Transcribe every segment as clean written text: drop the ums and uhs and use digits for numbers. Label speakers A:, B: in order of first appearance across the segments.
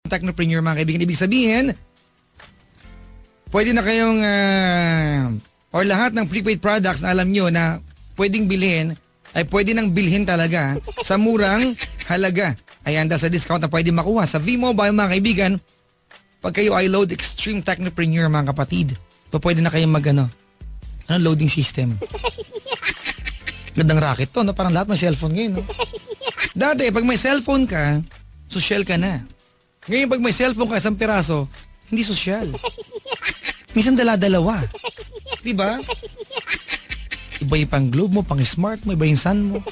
A: Technopreneur mga kaibigan. Ibig sabihin, pwede na kayong or lahat ng prepaid products na alam nyo na pwedeng bilhin ay pwede nang bilhin talaga sa murang halaga. Ayan, dahil sa discount na pwede makuha sa V-Mobile mga kaibigan. Pag kayo ay load Extreme Technopreneur mga kapatid, pwede na kayong loading system. Gandang racket to, no? Parang lahat may cellphone ngayon. No? Dati, pag may cellphone ka, social ka na. Ngayon, pag may cellphone ka, isang piraso, hindi social. Minsan dala-dalawa. Diba? Iba yung pang globe mo, pang smart mo, iba yung sun mo.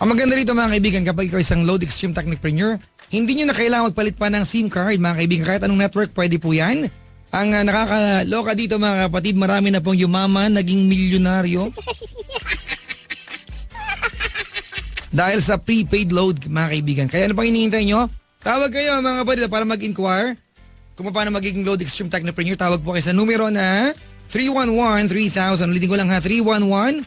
A: Ang maganda rito mga kaibigan, kapag ikaw isang load Extreme Technopreneur, hindi nyo na kailangan magpalit pa ng SIM card mga kaibigan. Kahit anong network, pwede po yan. Ang nakakaloka dito mga kapatid, marami na pong yumaman, naging milyonaryo. Dahil sa prepaid load mga kaibigan. Kaya ano pang hinihintay nyo? Tawag kayo mga kapatid para mag-inquire kung paano magiging load Extreme Technopreneur. Tawag po kayo sa numero na 311-3000. Ulitin ko lang ha, 311-3000.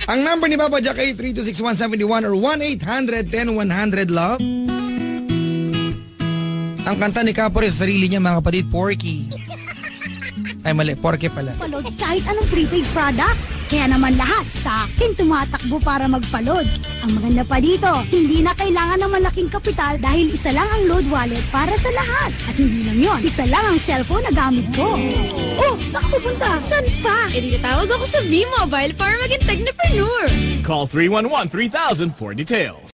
A: Ang number ni Papa Jack ay 326-171 or 1-800-10-100-LOVE. Ang kanta ni Capo sa sarili niya mga kapatid, Porky. Ay mali, Porky pala.
B: Palod kahit anong prepaid products. Kaya naman lahat sa akin tumatakbo para magpalod. Ang maganda pa dito, hindi na kailangan ng malaking kapital dahil isa lang ang load wallet para sa lahat. At hindi lang yon, isa lang ang cellphone na gamit ko. Oh, saan ka pupunta? Saan pa?
C: Tatawag ako sa V-Mobile para maging Technopreneur.
D: Call 311-3000 for details.